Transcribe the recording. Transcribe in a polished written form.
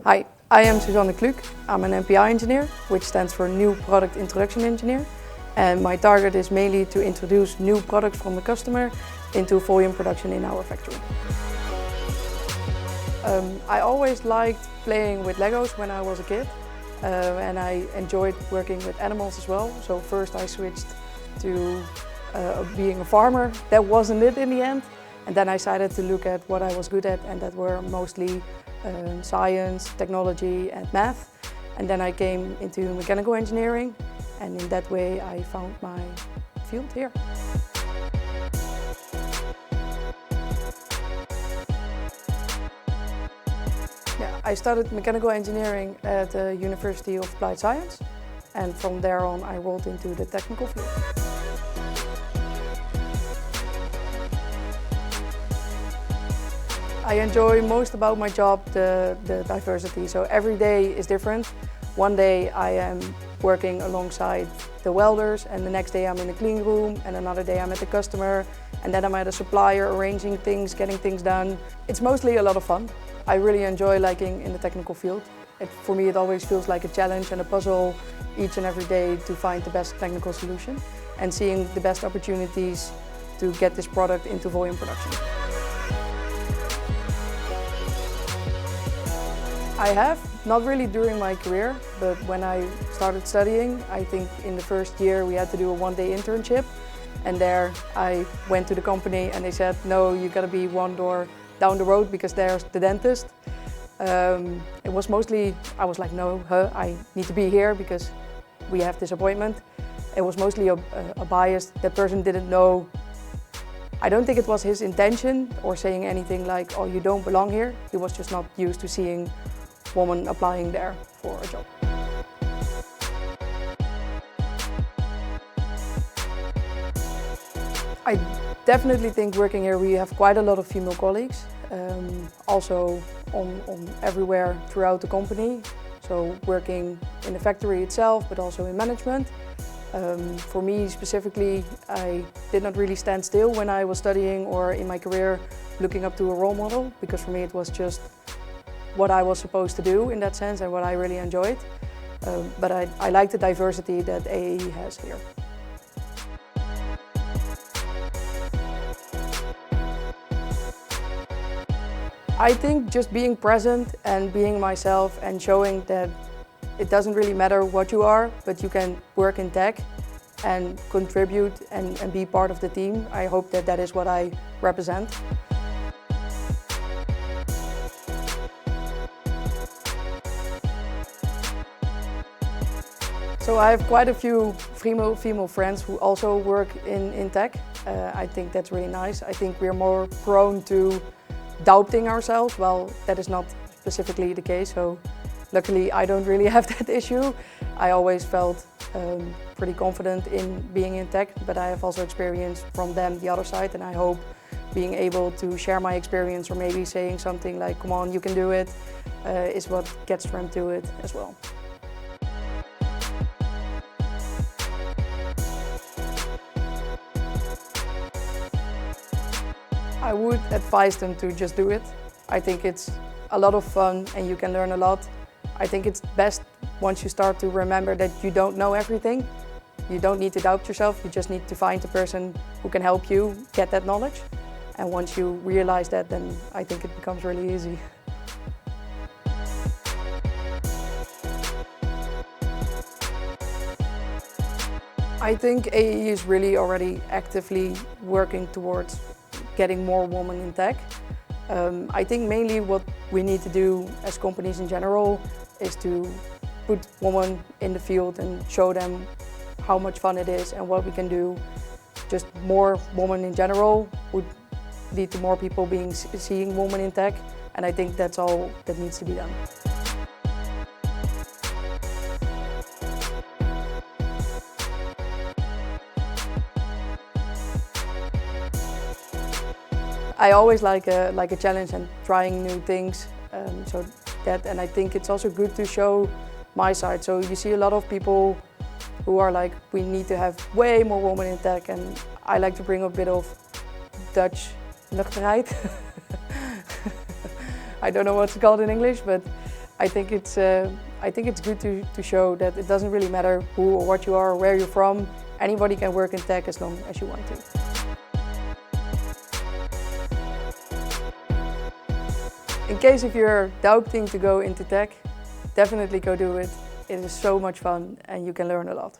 Hi, I am Suzanne Kluck. I'm an NPI engineer, which stands for New Product Introduction Engineer. And my target is mainly to introduce new products from the customer into volume production in our factory. I always liked playing with Legos when I was a kid. And I enjoyed working with animals as well. So first I switched to being a farmer. That wasn't it in the end. And then I decided to look at what I was good at, and that were mostly science, technology and math. And then I came into mechanical engineering, and in that way I found my field here. Yeah, I started mechanical engineering at the University of Applied Science, and from there on I rolled into the technical field. I enjoy most about my job the diversity. So every day is different. One day I am working alongside the welders, and the next day I'm in a clean room, and another day I'm at the customer, and then I'm at a supplier arranging things, getting things done. It's mostly a lot of fun. I really enjoy liking in the technical field. For me it always feels like a challenge and a puzzle each and every day to find the best technical solution and seeing the best opportunities to get this product into volume production. I have, not really during my career, but when I started studying, I think in the first year we had to do a one-day internship, and there I went to the company and they said, no, you gotta be one door down the road because there's the dentist. It was mostly, I was like, no, I need to be here because we have this appointment. It was mostly a bias. That person didn't know. I don't think it was his intention or saying anything like, oh, you don't belong here. He was just not used to seeing women applying there for a job. I definitely think working here we have quite a lot of female colleagues, also on everywhere throughout the company. So working in the factory itself, but also in management. For me specifically, I did not really stand still when I was studying or in my career looking up to a role model, because for me it was just what I was supposed to do in that sense and what I really enjoyed. But I like the diversity that AAE has here. I think just being present and being myself and showing that it doesn't really matter what you are, but you can work in tech and contribute and be part of the team. I hope that that is what I represent. So I have quite a few female friends who also work in tech. I think that's really nice. I think we're more prone to doubting ourselves. Well, that is not specifically the case, so luckily I don't really have that issue. I always felt pretty confident in being in tech, but I have also experienced from them the other side, and I hope being able to share my experience or maybe saying something like, come on, you can do it, is what gets them to it as well. I would advise them to just do it. I think it's a lot of fun and you can learn a lot. I think it's best once you start to remember that you don't know everything. You don't need to doubt yourself, you just need to find the person who can help you get that knowledge. And once you realize that, then I think it becomes really easy. I think AE is really already actively working towards getting more women in tech. I think mainly what we need to do as companies in general is to put women in the field and show them how much fun it is and what we can do. Just more women in general would lead to more people seeing women in tech, and I think that's all that needs to be done. I always like a challenge and trying new things, and I think it's also good to show my side. So you see a lot of people who are like, we need to have way more women in tech, and I like to bring a bit of Dutch nuchterheid. I don't know what's called in English, but I think it's good to show that it doesn't really matter who or what you are or where you're from. Anybody can work in tech as long as you want to. In case if you're doubting to go into tech, definitely go do it. It is so much fun and you can learn a lot.